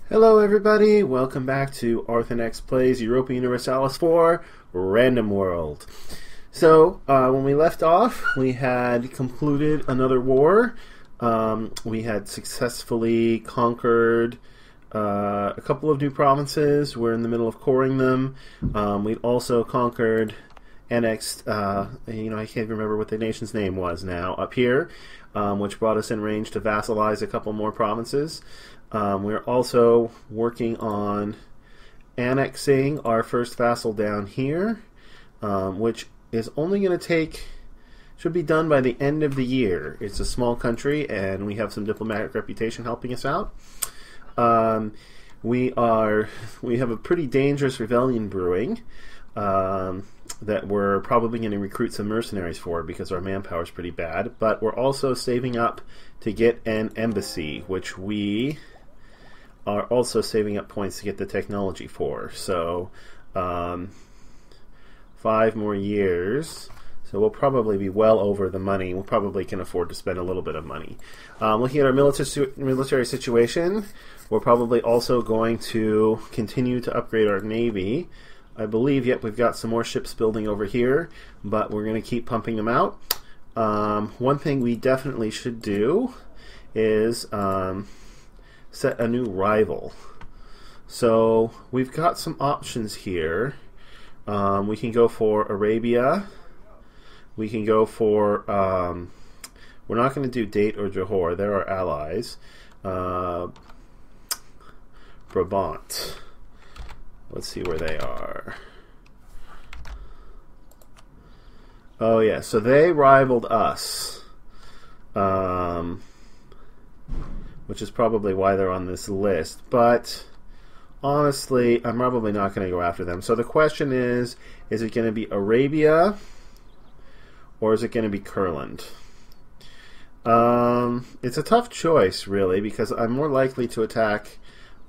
Hello everybody, welcome back to Arthenex Plays Europa Universalis for Random World. So, when we left off, we had concluded another war. We had successfully conquered a couple of new provinces. We're in the middle of coring them. We'd also conquered, annexed, I can't remember what the nation's name was now, up here, which brought us in range to vassalize a couple more provinces. We're also working on annexing our first vassal down here, which is only going to should be done by the end of the year. It's a small country, and we have some diplomatic reputation helping us out. We have a pretty dangerous rebellion brewing that we're probably going to recruit some mercenaries for because our manpower is pretty bad. But we're also saving up to get an embassy, which we are also saving up points to get the technology for. So 5 more years. So we'll probably be well over the money. We probably can afford to spend a little bit of money. Looking at our military situation, we're probably also going to continue to upgrade our navy. I believe, we've got some more ships building over here, but we're going to keep pumping them out. One thing we definitely should do is set a new rival. So we've got some options here. We can go for Arabia. We can go for, we're not going to do Date or Johor. They're our allies. Brabant. Let's see where they are. Oh yeah, so they rivaled us. Which is probably why they're on this list. But honestly, I'm probably not going to go after them. So the question is it going to be Arabia or is it going to be Kurland? It's a tough choice, really, because I'm more likely to attack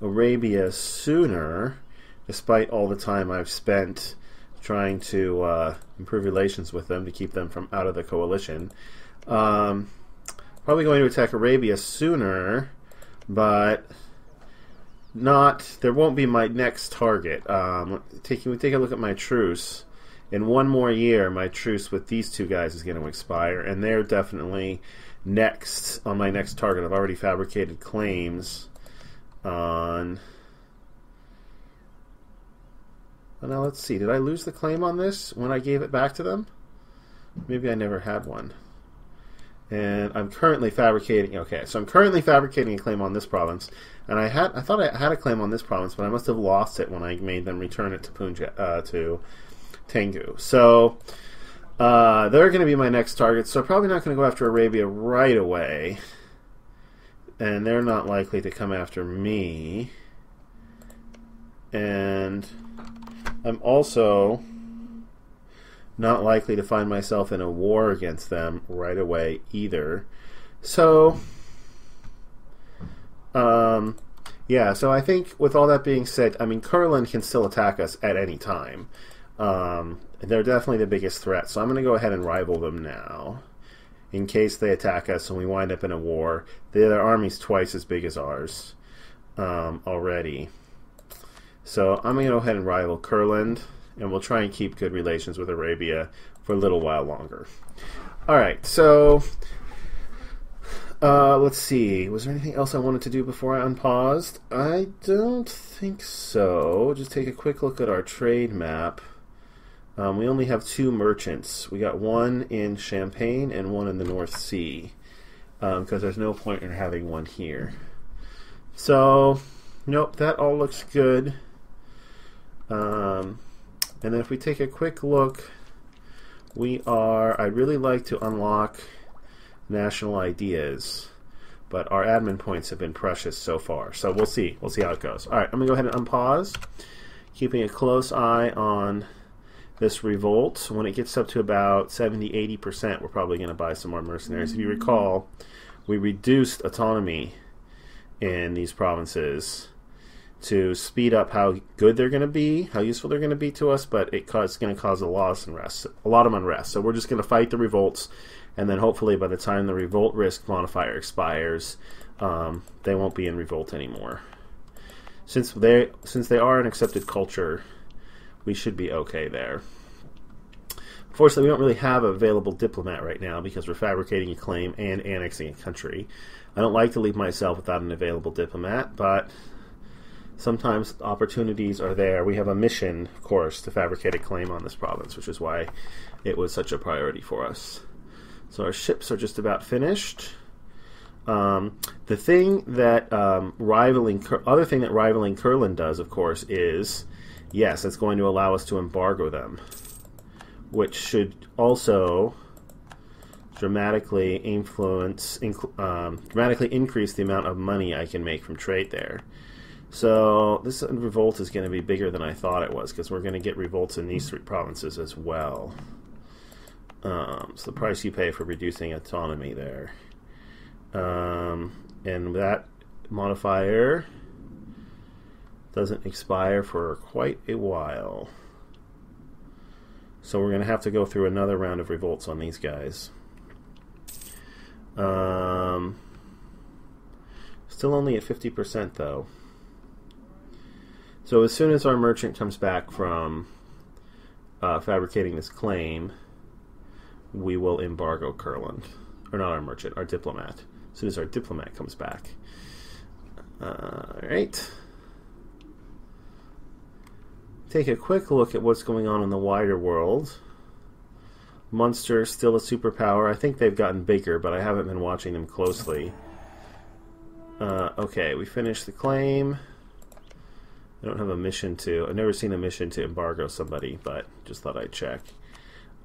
Arabia sooner, despite all the time I've spent trying to improve relations with them to keep them from out of the coalition. Probably going to attack Arabia sooner, but there won't be my next target. Take a look at my truce. In 1 more year, my truce with these two guys is going to expire, and they're definitely next on my next target. I've already fabricated claims on... Well, now let's see. Did I lose the claim on this when I gave it back to them? Maybe I never had one. And I'm currently fabricating... Okay, so I'm currently fabricating a claim on this province. And I thought I had a claim on this province, but I must have lost it when I made them return it to to Tengu. So they're going to be my next target. So I'm probably not going to go after Arabia right away. And they're not likely to come after me. And I'm also not likely to find myself in a war against them right away either. So, so I think with all that being said, I mean, Kurland can still attack us at any time. They're definitely the biggest threat, so I'm going to go ahead and rival them now, in case they attack us and we wind up in a war. Their army's twice as big as ours already. So I'm going to go ahead and rival Kurland, and we'll try and keep good relations with Arabia for a little while longer. Alright, so let's see. Was there anything else I wanted to do before I unpaused? I don't think so. Just take a quick look at our trade map. We only have 2 merchants. We got one in Champagne and one in the North Sea, because there's no point in having one here. So, nope, that all looks good. And then if we take a quick look, I'd really like to unlock national ideas, but our admin points have been precious so far. So we'll see how it goes. Alright, I'm going to go ahead and unpause, keeping a close eye on this revolt. When it gets up to about 70-80%, we're probably going to buy some more mercenaries. If you recall, we reduced autonomy in these provinces to speed up how good they're going to be, how useful they're going to be to us, but it's going to cause a lot of unrest. So we're just going to fight the revolts, and then hopefully by the time the revolt risk modifier expires, they won't be in revolt anymore. since they are an accepted culture, we should be okay there. Unfortunately, we don't really have an available diplomat right now because we're fabricating a claim and annexing a country. I don't like to leave myself without an available diplomat, but sometimes opportunities are there. We have a mission, of course, to fabricate a claim on this province, which is why it was such a priority for us. So our ships are just about finished. The thing that other thing that rivaling Kurland does, of course, is yes, it's going to allow us to embargo them, which should also dramatically increase the amount of money I can make from trade there. So this revolt is going to be bigger than I thought it was, because we're going to get revolts in these 3 provinces as well. So the price you pay for reducing autonomy there. And that modifier doesn't expire for quite a while. So we're going to have to go through another round of revolts on these guys. Still only at 50% though. So as soon as our merchant comes back from fabricating this claim, we will embargo Kurland. Or not our merchant, our diplomat. As soon as our diplomat comes back. Alright. Take a quick look at what's going on in the wider world. Munster still a superpower. I think they've gotten bigger, but I haven't been watching them closely. Okay, we finished the claim. I don't have a mission to... I've never seen a mission to embargo somebody, but just thought I'd check.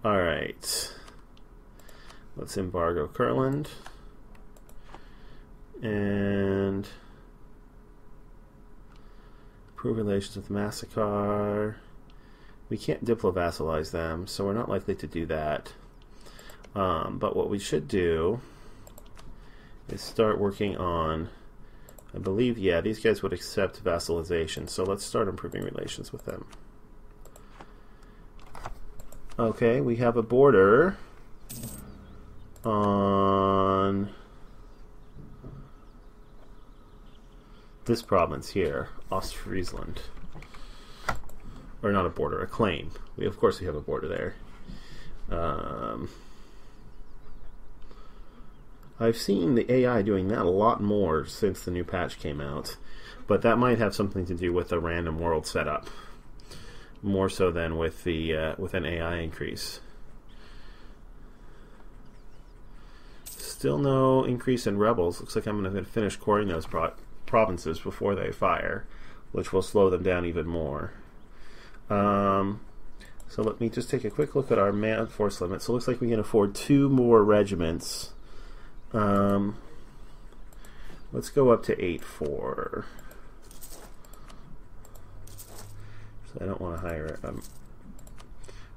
Alright. Let's embargo Kurland. And... improve relations with Massacre. We can't diplo-vassalize them, so we're not likely to do that. But what we should do is start working on... I believe, yeah, these guys would accept vassalization, so let's start improving relations with them. Okay, we have a border on this province here, Ostfriesland. Or not a border, a claim. Of course we have a border there. I've seen the AI doing that a lot more since the new patch came out, but that might have something to do with the random world setup, more so than with the with an AI increase. Still no increase in rebels. Looks like I'm going to finish coring those provinces before they fire, which will slow them down even more. So let me just take a quick look at our man force limit. So it looks like we can afford 2 more regiments. Let's go up to 8-4. So I don't want to hire it. I'm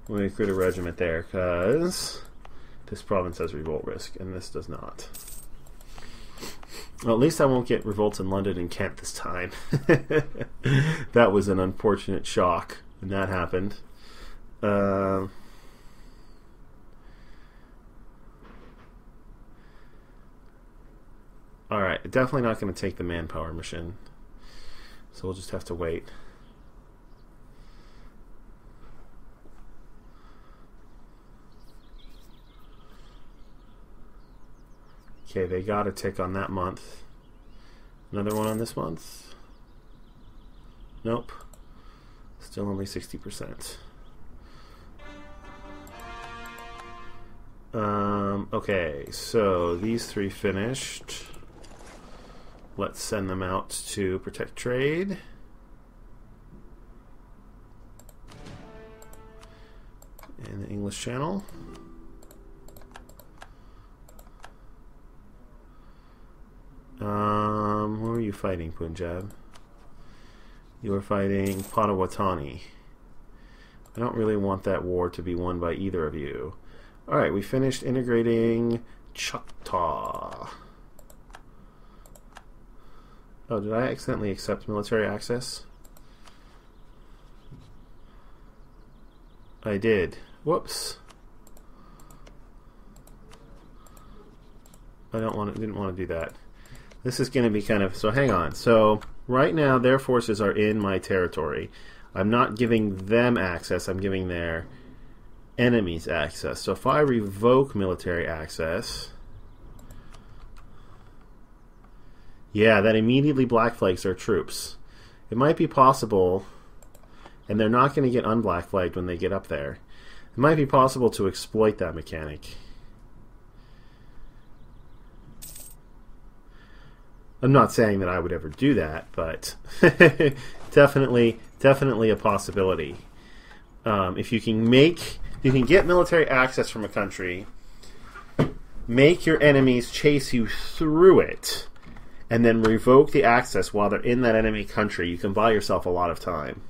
going to recruit a regiment there because this province has revolt risk and this does not. Well, at least I won't get revolts in London and Kent this time. That was an unfortunate shock when that happened. Alright, definitely not going to take the manpower mission. So we'll just have to wait. Okay, they got a tick on that month. Another one on this month? Nope. Still only 60%. Okay, so these 3 finished. Let's send them out to protect trade. In the English Channel. Where are you fighting, Punjab? You are fighting Potawatomi. I don't really want that war to be won by either of you. Alright, we finished integrating Choctaw. Oh, did I accidentally accept military access? I did. Whoops. I didn't want to do that. This is going to be kind of... So hang on. So right now their forces are in my territory. I'm not giving them access. I'm giving their enemies access. So if I revoke military access... Yeah, that immediately black flags their troops. It might be possible... And they're not going to get unblack flagged when they get up there. It might be possible to exploit that mechanic. I'm not saying that I would ever do that, but definitely a possibility. If you can get military access from a country, make your enemies chase you through it, and then revoke the access while they're in that enemy country, you can buy yourself a lot of time.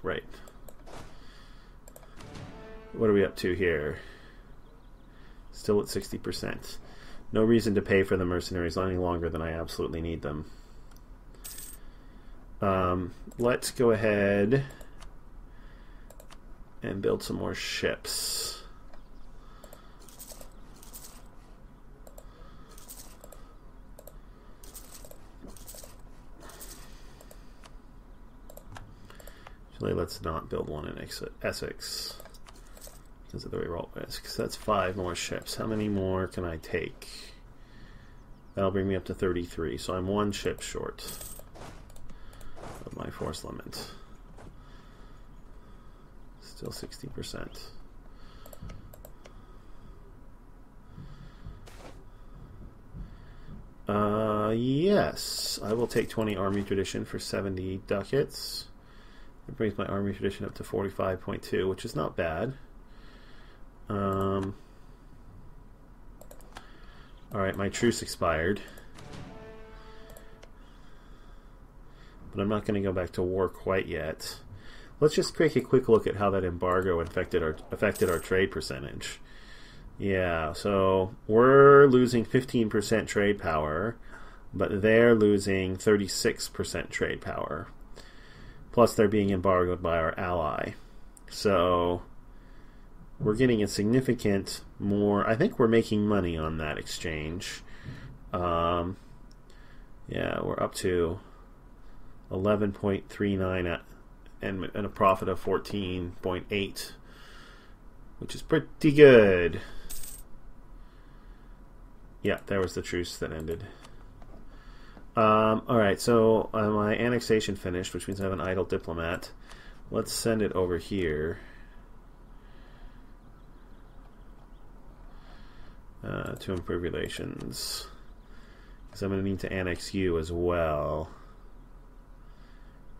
Right. What are we up to here? Still at 60%. No reason to pay for the mercenaries any longer than I absolutely need them. Let's go ahead and build some more ships. Actually, let's not build one in Essex because of the reroll risk. So that's 5 more ships. How many more can I take? That'll bring me up to 33. So I'm 1 ship short of my force limit. Still 60%. Yes, I will take 20 army tradition for 70 ducats. It brings my army tradition up to 45.2, which is not bad. Alright, my truce expired. But I'm not going to go back to war quite yet. Let's just take a quick look at how that embargo affected our trade percentage. Yeah, so we're losing 15% trade power, but they're losing 36% trade power. Plus they're being embargoed by our ally. So we're getting a significant more... I think we're making money on that exchange. Yeah, we're up to 11.39 and a profit of 14.8, which is pretty good. Yeah, there was the truce that ended. Alright, so my annexation finished, which means I have an idle diplomat. Let's send it over here to improve relations, because I'm going to need to annex you as well.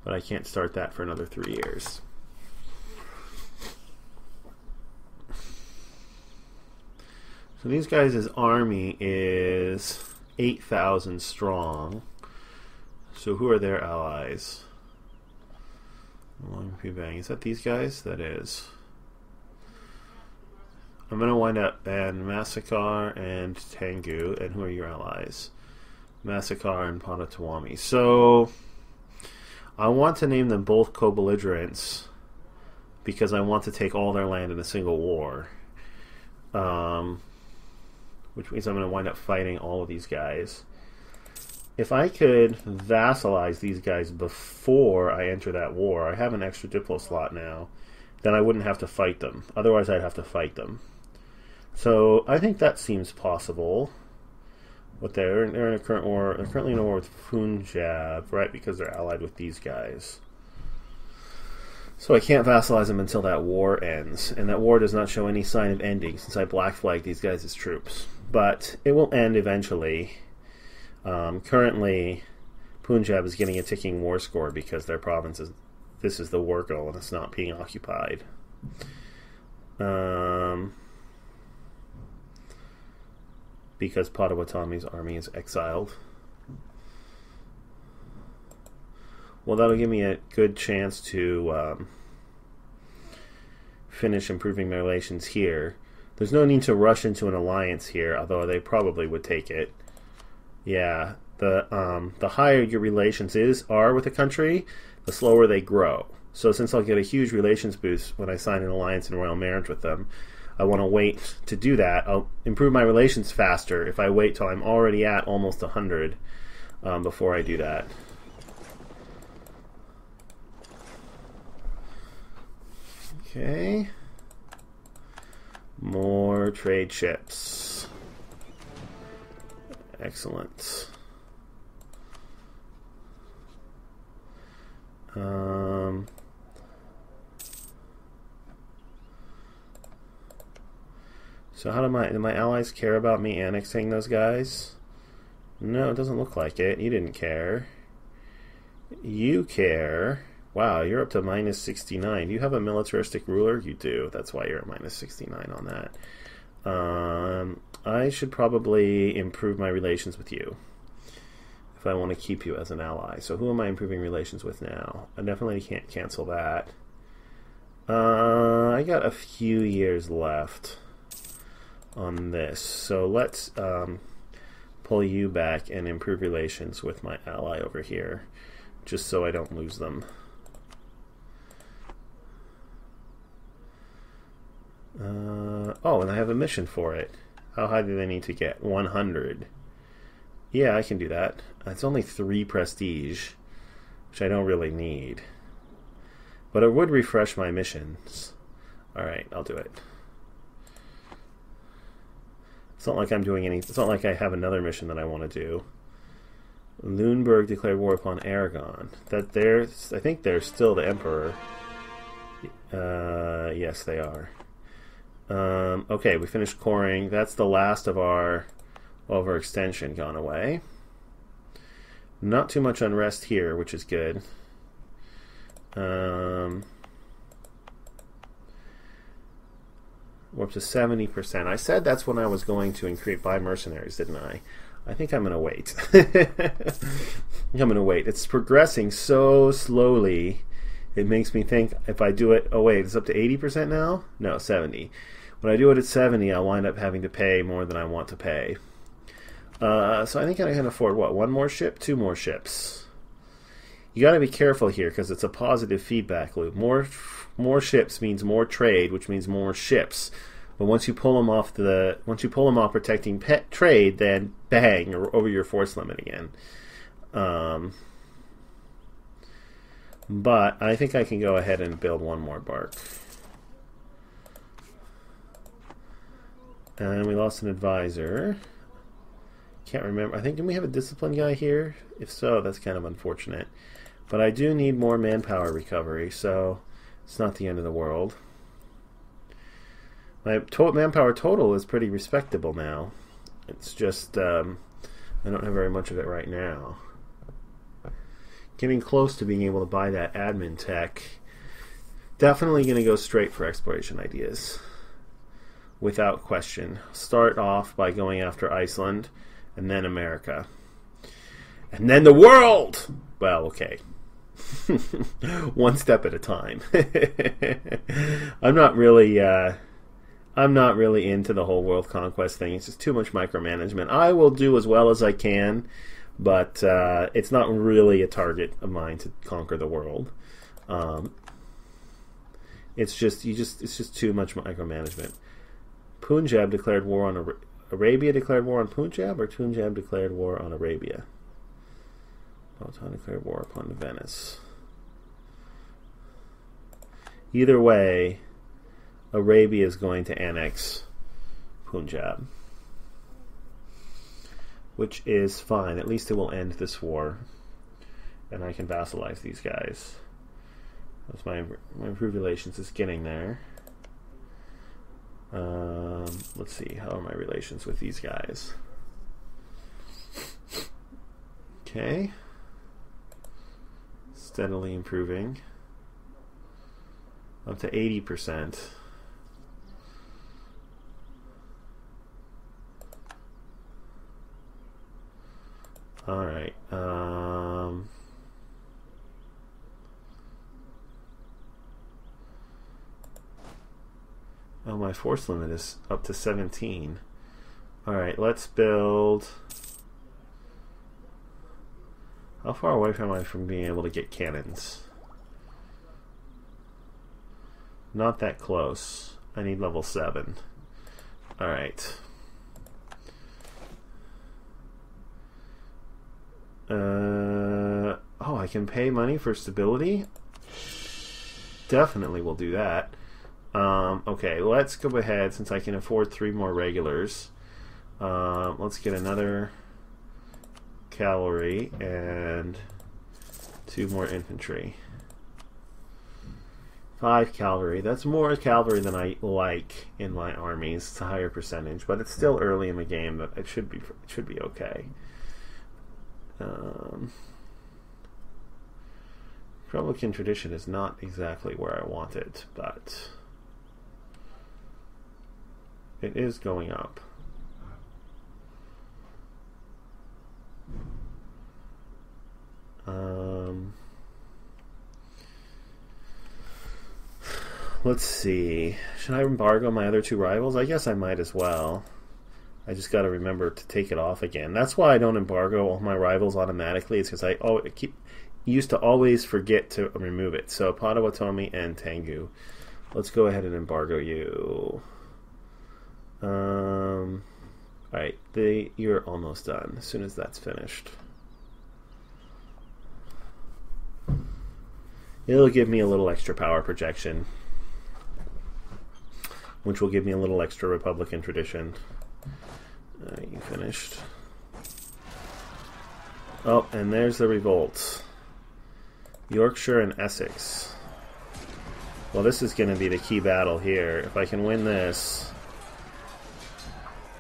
But I can't start that for another 3 years. So these guys' army is 8,000 strong. So who are their allies? Is that these guys? That is. I'm going to wind up and Massacre and Tengu. And who are your allies? Massacre and Potawatomi. So I want to name them both co-belligerents because I want to take all their land in a single war. Which means I'm going to wind up fighting all of these guys. If I could vassalize these guys before I enter that war, I have an extra Diplo slot now, then I wouldn't have to fight them. Otherwise, I'd have to fight them. So I think that seems possible. But they're in a current war. They're currently in a war with Punjab, right? Because they're allied with these guys. So I can't vassalize them until that war ends. And that war does not show any sign of ending since I black flagged these guys as troops. But it will end eventually. Currently, Punjab is getting a ticking war score because their province is... This is the war goal and it's not being occupied. Because Potawatomi's army is exiled. Well, that'll give me a good chance to finish improving my relations here. There's no need to rush into an alliance here, although they probably would take it. Yeah, the higher your relations are with a country, the slower they grow. So since I'll get a huge relations boost when I sign an alliance in royal marriage with them, I want to wait to do that. I'll improve my relations faster if I wait till I'm already at almost 100 before I do that. Okay. More trade ships. Excellent. So how do my allies care about me annexing those guys? No, it doesn't look like it. You didn't care. You care. Wow, you're up to minus 69. Do you have a militaristic ruler? You do. That's why you're at minus 69 on that. I should probably improve my relations with you if I want to keep you as an ally. So who am I improving relations with now? I definitely can't cancel that. I got a few years left on this. So let's pull you back and improve relations with my ally over here, just so I don't lose them. Oh, and I have a mission for it. How high do they need to get? 100. Yeah, I can do that. It's only 3 prestige, which I don't really need. But it would refresh my missions. Alright, I'll do it. It's not like I'm doing any... It's not like I have another mission that I want to do. Lüneburg declared war upon Aragon. I think they're still the emperor. Yes, they are. Okay, we finished coring. That's the last of our extension gone away. Not too much unrest here, which is good. We're up to 70%. I said that's when I was going to buy mercenaries, didn't I? I think I'm going to wait. I'm going to wait. It's progressing so slowly. It makes me think if I do it... Oh, wait, it's up to 80% now? No, 70. When I do it at 70, I'll wind up having to pay more than I want to pay. So I think I can afford, what, 1 more ship? 2 more ships. You got to be careful here because it's a positive feedback loop. More ships means more trade, which means more ships. But once you pull them off protecting trade, then bang, you're over your force limit again. But I think I can go ahead and build 1 more bark. And we lost an advisor. Can't remember. I think, didn't we have a discipline guy here? If so, that's kind of unfortunate. But I do need more manpower recovery, so it's not the end of the world. My manpower total is pretty respectable now. It's just, I don't have very much of it right now. Getting close to being able to buy that admin tech. Definitely going to go straight for exploration ideas. Without question. Start off by going after Iceland, and then America. And then the world! Well, okay. 1 step at a time. I'm not really into the whole world conquest thing. It's just too much micromanagement. I will do as well as I can, but it's not really a target of mine to conquer the world. It's just too much micromanagement. Punjab declared war on Arabia. Declared war on Punjab, or Punjab declared war on Arabia. Sultan declared war upon Venice. Either way, Arabia is going to annex Punjab, which is fine. At least it will end this war, and I can vassalize these guys. That's my improved relations is getting there. Let's see, how are my relations with these guys? Okay. Steadily improving. Up to 80%. Alright. Oh, my force limit is up to 17. Alright, let's build... How far away am I from being able to get cannons? Not that close. I need level 7. Alright. Oh, I can pay money for stability? Definitely will do that. Okay, let's go ahead, since I can afford 3 more regulars. Let's get another cavalry and 2 more infantry. 5 cavalry. That's more cavalry than I like in my armies. It's a higher percentage, but it's still early in the game. But it should be okay. Republican tradition is not exactly where I want it, but it is going up. Let's see. Should I embargo my other 2 rivals? I guess I might as well. I just got to remember to take it off again. That's why I don't embargo all my rivals automatically. It's because I used to always forget to remove it. So Potawatomi and Tengu. Let's go ahead and embargo you. Alright, you're almost done as soon as that's finished. It'll give me a little extra power projection, which will give me a little extra Republican tradition. You finished. Oh, and there's the revolt. Yorkshire and Essex. Well, this is going to be the key battle here. If I can win this...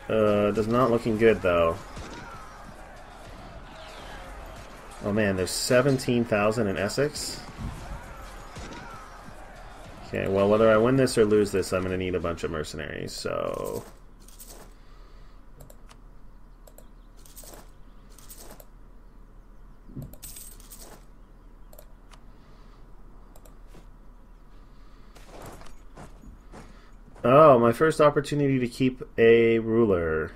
does not looking good, though. Oh man, there's 17,000 in Essex? Okay, well, whether I win this or lose this, I'm going to need a bunch of mercenaries, so... Oh, my first opportunity to keep a ruler.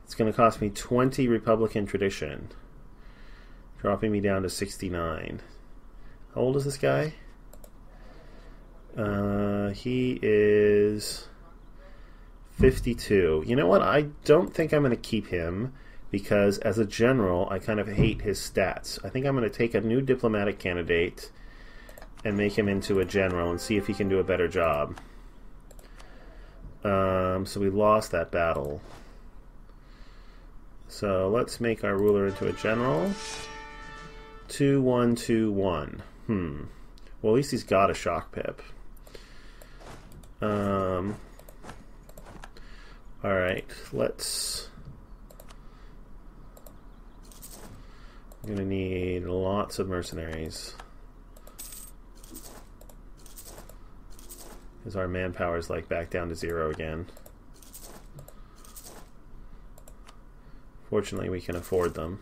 It's going to cost me 20 Republican tradition, dropping me down to 69. How old is this guy? He is 52. You know what? I don't think I'm going to keep him because as a general, I kind of hate his stats. I think I'm going to take a new diplomatic candidate and make him into a general and see if he can do a better job. So we lost that battle. So let's make our ruler into a general. 2-1-2-1. Well, at least he's got a shock pip. Alright, let's... I'm gonna need lots of mercenaries. Because our manpower is like back down to 0 again. Fortunately, we can afford them.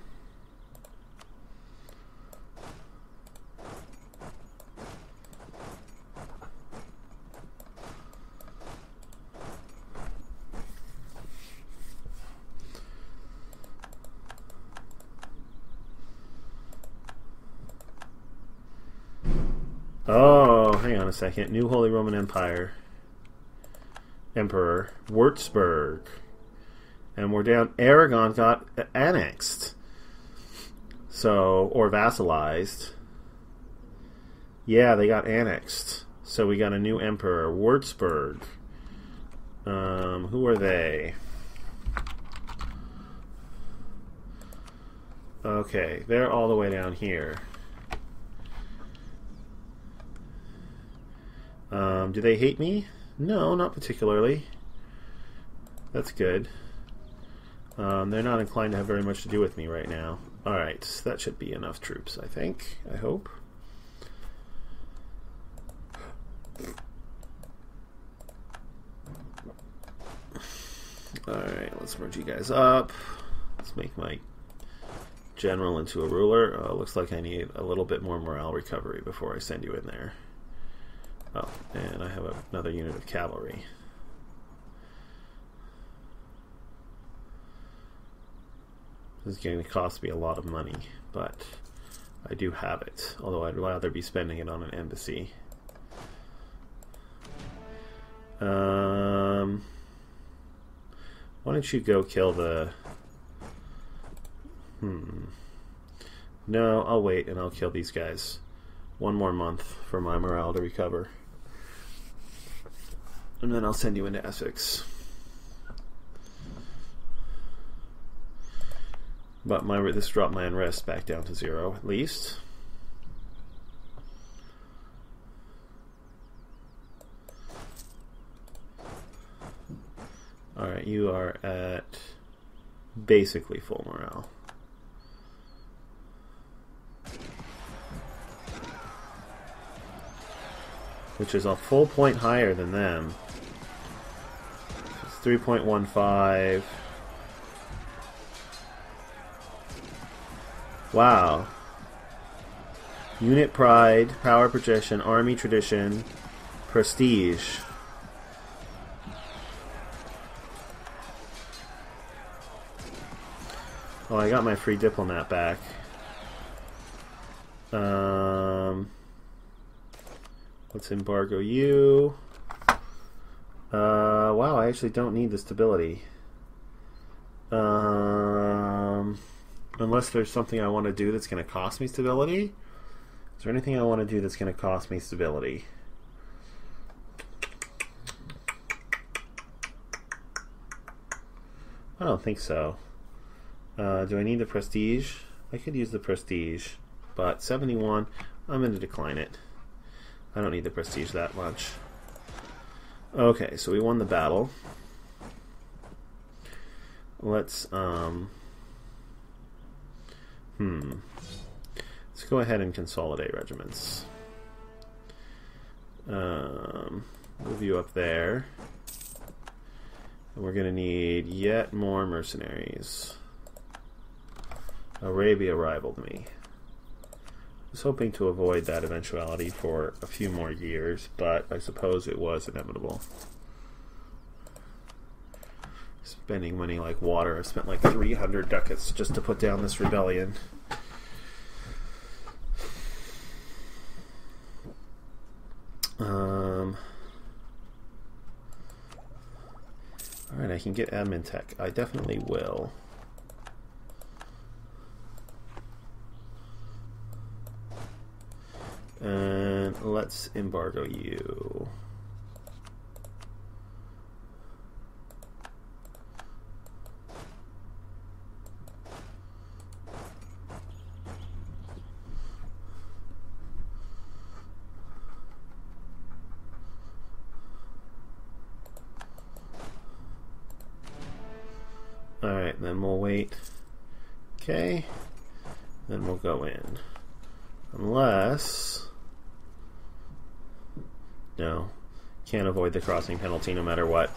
Oh, hang on a second. New Holy Roman Empire. Emperor. Würzburg. And we're down. Aragon got annexed. So, or vassalized. Yeah, they got annexed. So we got a new emperor. Würzburg. Who are they? Okay, they're all the way down here. Do they hate me? No, not particularly. That's good. They're not inclined to have very much to do with me right now. Alright, that should be enough troops, I think. I hope. Alright, let's merge you guys up. Let's make my general into a ruler. Looks like I need a little bit more morale recovery before I send you in there. Oh, and I have another unit of cavalry. This is going to cost me a lot of money, but I do have it, although I'd rather be spending it on an embassy. Why don't you go kill the... No, I'll wait and I'll kill these guys. 1 more month for my morale to recover. And then I'll send you into Essex. But this dropped my unrest back down to 0 at least. Alright, you are at basically full morale. Which is a full point higher than them. It's 3.15. Wow. Unit pride, power projection, army tradition, prestige. Oh, I got my free diplomat back. Let's embargo you. Wow, I actually don't need the stability. Unless there's something I want to do that's going to cost me stability. Is there anything I want to do that's going to cost me stability? I don't think so. Do I need the prestige? I could use the prestige, but 71, I'm going to decline it. I don't need the prestige that much. Okay, so we won the battle. Let's let's go ahead and consolidate regiments. Move you up there. And we're going to need yet more mercenaries. Arabia rivaled me. I was hoping to avoid that eventuality for a few more years, but I suppose it was inevitable. Spending money like water. I spent like 300 ducats just to put down this rebellion. Alright, I can get admin tech. I definitely will. And let's embargo you. Alright, then we'll wait. Okay. Then we'll go in. Unless... No. Can't avoid the crossing penalty no matter what.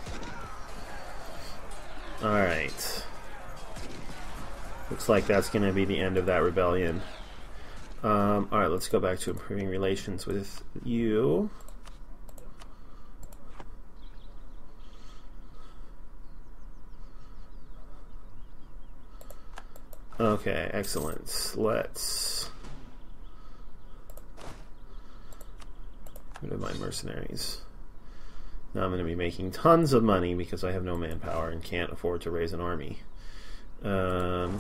Alright. Looks like that's going to be the end of that rebellion. Alright, let's go back to improving relations with you. Okay, excellent. Let's get rid of my mercenaries. Now I'm going to be making tons of money because I have no manpower and can't afford to raise an army. So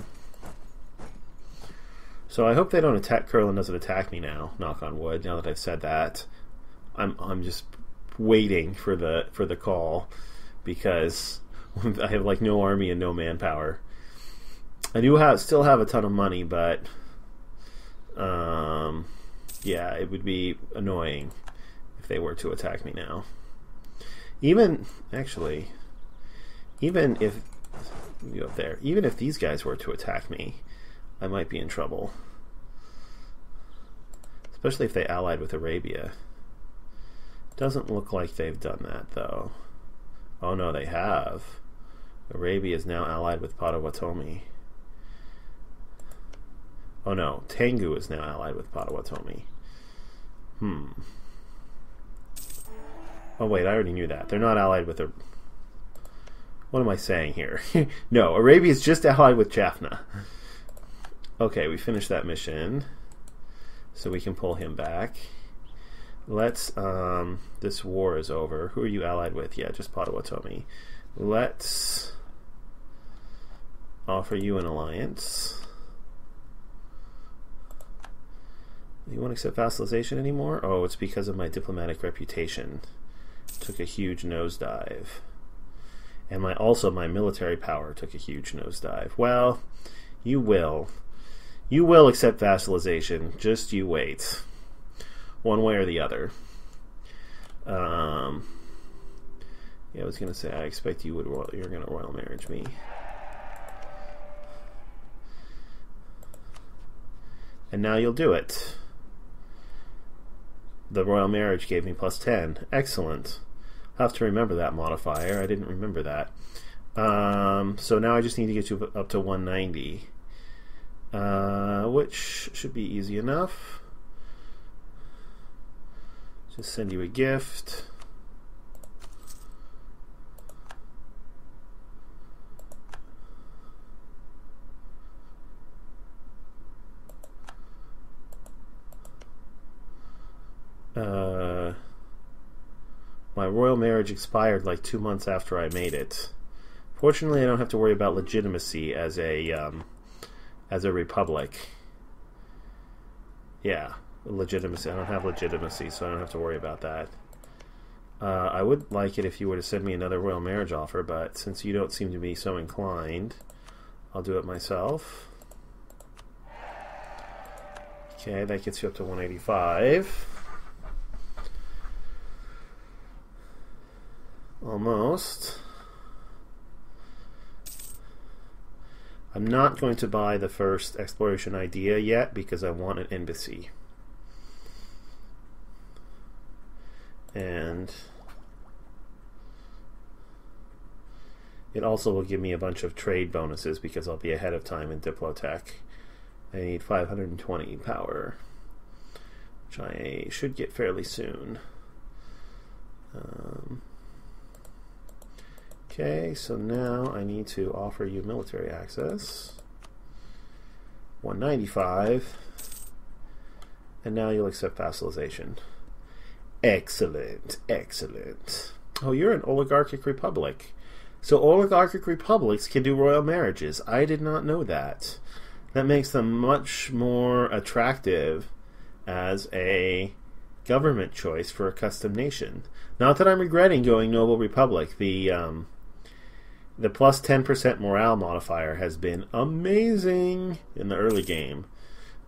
I hope they don't attack. Curlin doesn't attack me now. Knock on wood. Now that I've said that, I'm just waiting for the call because I have like no army and no manpower. I do still have a ton of money, but yeah, it would be annoying if they were to attack me now. Even if you go up there, even if these guys were to attack me, I might be in trouble. Especially if they allied with Arabia. Doesn't look like they've done that though. Oh no, they have. Arabia is now allied with Potawatomi. Oh no, Tengu is now allied with Potawatomi. Oh wait, I already knew that. They're not allied with What am I saying here? No, Arabia is just allied with Jaffna. Okay, we finished that mission. So we can pull him back. Let's, this war is over. Who are you allied with? Yeah, just Potawatomi. Let's offer you an alliance. You won't accept vassalization anymore? Oh, it's because of my diplomatic reputation. Took a huge nosedive. And also my military power took a huge nosedive. Well, you will. You will accept vassalization. Just you wait. One way or the other. Yeah, I was going to say, I expect you're going to royal marriage me. And now you'll do it. The royal marriage gave me plus 10. Excellent. I'll have to remember that modifier. I didn't remember that. So now I just need to get you up to 190. Which should be easy enough. Just send you a gift. My royal marriage expired like 2 months after I made it. Fortunately, I don't have to worry about legitimacy as a republic. Yeah, legitimacy. I don't have legitimacy, so I don't have to worry about that. I would like it if you were to send me another royal marriage offer, but since you don't seem to be so inclined, I'll do it myself. Okay, that gets you up to 185. Almost. I'm not going to buy the first exploration idea yet because I want an embassy. And it also will give me a bunch of trade bonuses because I'll be ahead of time in Diplotech. I need 520 power, which I should get fairly soon. Okay, so now I need to offer you military access. 195. And now you'll accept vassalization. Excellent, excellent. Oh, you're an oligarchic republic. So oligarchic republics can do royal marriages. I did not know that. That makes them much more attractive as a government choice for a custom nation. Not that I'm regretting going noble republic. The plus 10% morale modifier has been amazing in the early game,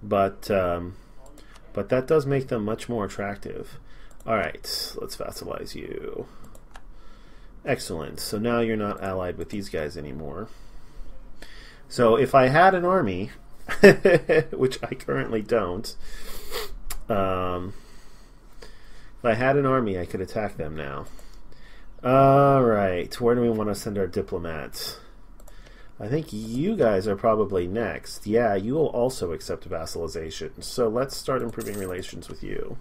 but that does make them much more attractive. All right, let's vassalize you. Excellent. So now you're not allied with these guys anymore. So if I had an army, which I currently don't, if I had an army, I could attack them now. Alright, where do we want to send our diplomats? I think you guys are probably next. Yeah, you will also accept vassalization. So let's start improving relations with you.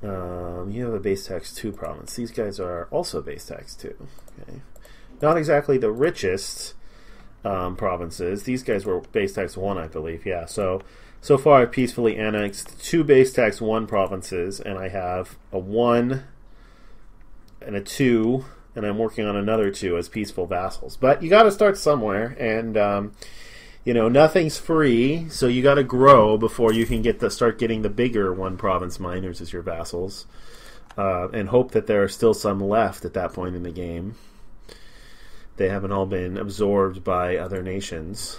You have a base tax 2 province. These guys are also base tax 2. Okay. Not exactly the richest provinces. These guys were base tax 1, I believe. Yeah, so far I've peacefully annexed 2 base tax 1 provinces, and I have a 1 and a 2, and I'm working on another 2 as peaceful vassals. But you got to start somewhere, and you know, nothing's free, so you got to grow before you can start getting the bigger 1 province miners as your vassals, and hope that there are still some left at that point in the game. They haven't all been absorbed by other nations.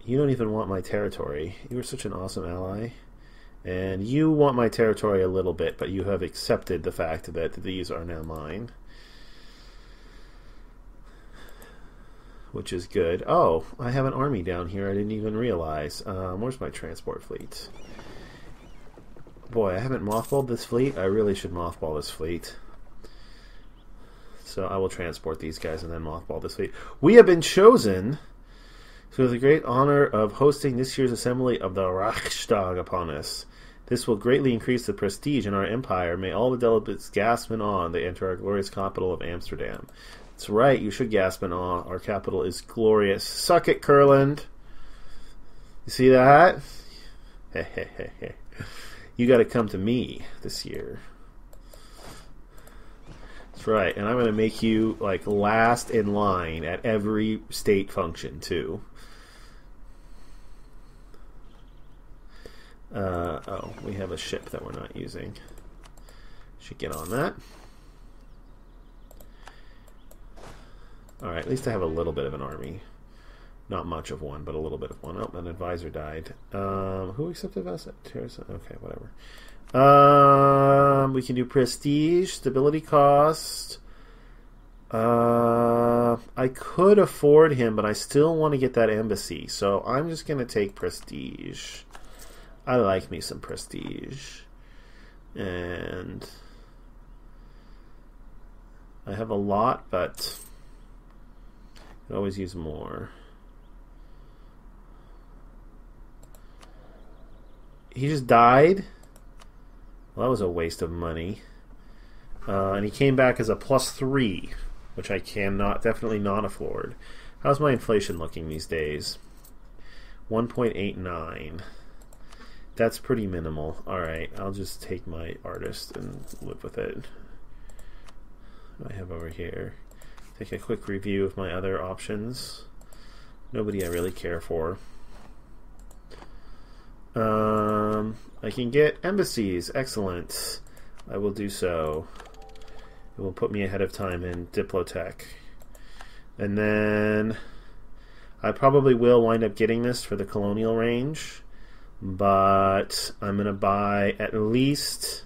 You don't even want my territory. You are such an awesome ally. And you want my territory a little bit, but you have accepted the fact that these are now mine. Which is good. Oh, I have an army down here I didn't even realize. Where's my transport fleet? Boy, I haven't mothballed this fleet. I really should mothball this fleet. So I will transport these guys and then mothball this fleet. We have been chosen for the great honor of hosting this year's assembly of the Reichstag upon us. This will greatly increase the prestige in our empire. May all the delegates gasp in awe they enter our glorious capital of Amsterdam. That's right, you should gasp in awe. Our capital is glorious. Suck it, Kurland. You see that? You got to come to me this year. That's right, and I'm going to make you like last in line at every state function too. Oh, we have a ship that we're not using. Should get on that. Alright, at least I have a little bit of an army. Not much of one, but a little bit of one. Oh, an advisor died. Who accepted us? Okay, whatever. We can do prestige, stability cost. I could afford him, but I still want to get that embassy. So I'm just going to take prestige. I like me some prestige. And I have a lot, but I could always use more. He just died? Well, that was a waste of money. And he came back as a +3, which I definitely not afford. How's my inflation looking these days? 1.89. That's pretty minimal. Alright, I'll just take my artist and live with it. What do I have over here? Take a quick review of my other options. Nobody I really care for. I can get embassies. Excellent. I will do so. It will put me ahead of time in Diplotech. And then I probably will wind up getting this for the colonial range, but I'm going to buy at least...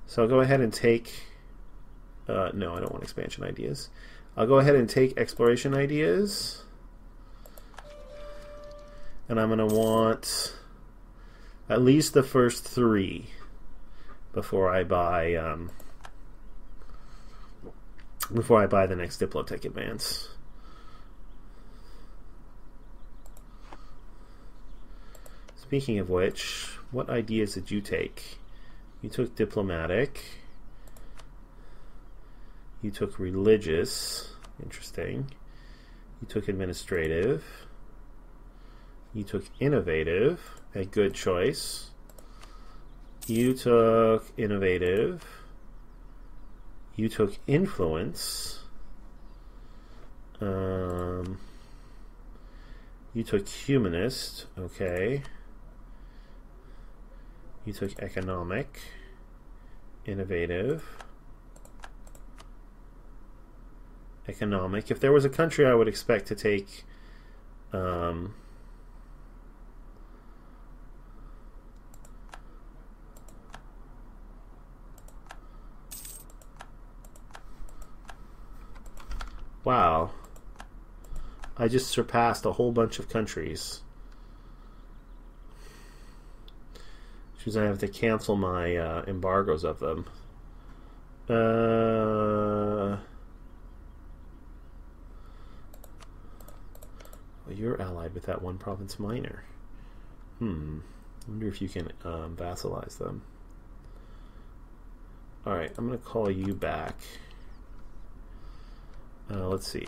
So I'll go ahead and take... no, I don't want expansion ideas. I'll go ahead and take exploration ideas. And I'm going to want at least the first 3 before I buy the next Diplotech advance. Speaking of which, what ideas did you take? You took diplomatic. You took religious. Interesting. You took administrative. You took innovative. A good choice. You took innovative. You took influence. You took humanist. Okay. You took economic. Innovative. Economic. If there was a country I would expect to take wow. I just surpassed a whole bunch of countries. Which means I have to cancel my embargoes of them. Well, you're allied with that one province minor. I wonder if you can vassalize them. Alright, I'm going to call you back. Let's see.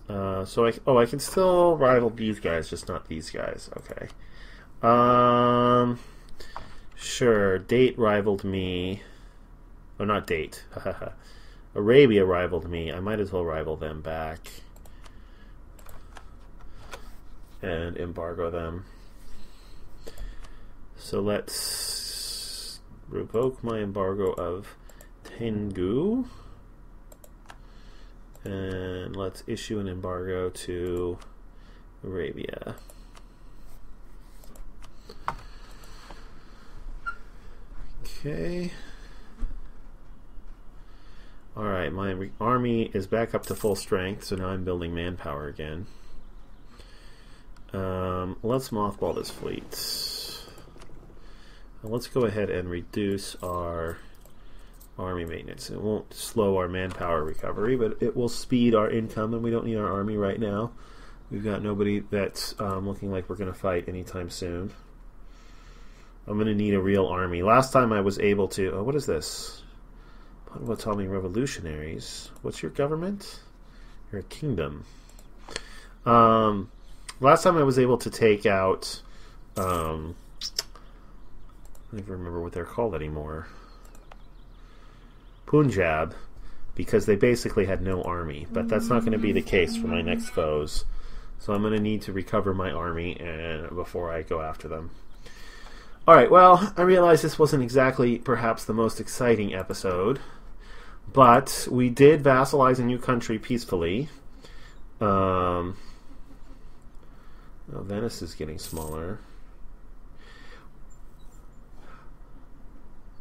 So I can still rival these guys, just not these guys. Okay. Sure. Date rivaled me. Oh, not Date. Arabia rivaled me. I might as well rival them back and embargo them. So let's revoke my embargo of Tengu. And let's issue an embargo to Arabia. Okay. Alright, my army is back up to full strength, so now I'm building manpower again. Let's mothball this fleet. Let's go ahead and reduce our army maintenance. It won't slow our manpower recovery, but it will speed our income, and we don't need our army right now. We've got nobody that's looking like we're going to fight anytime soon. I'm going to need a real army. Last time I was able to... Oh, what is this? Potawatomi Revolutionaries. What's your government? You're a kingdom. Last time I was able to take out... I don't even remember what they're called anymore. Punjab, because they basically had no army. But that's not going to be the case for my next foes. So I'm going to need to recover my army before I go after them. Alright, well, I realize this wasn't exactly perhaps the most exciting episode, but we did vassalize a new country peacefully. Venice is getting smaller.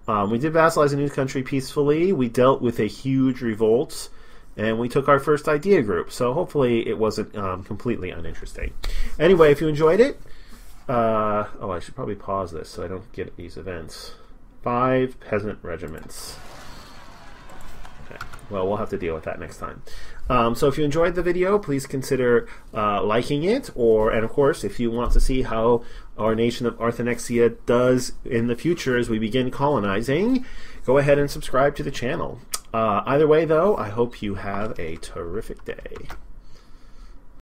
We did vassalize a new country peacefully. We dealt with a huge revolt, and we took our first idea group. So hopefully it wasn't completely uninteresting. Anyway, if you enjoyed it, I should probably pause this so I don't get these events. 5 peasant regiments. Okay. Well, we'll have to deal with that next time. So if you enjoyed the video, please consider liking it, and of course, if you want to see how our nation of Arthenexia does in the future as we begin colonizing, go ahead and subscribe to the channel. Either way, though, I hope you have a terrific day.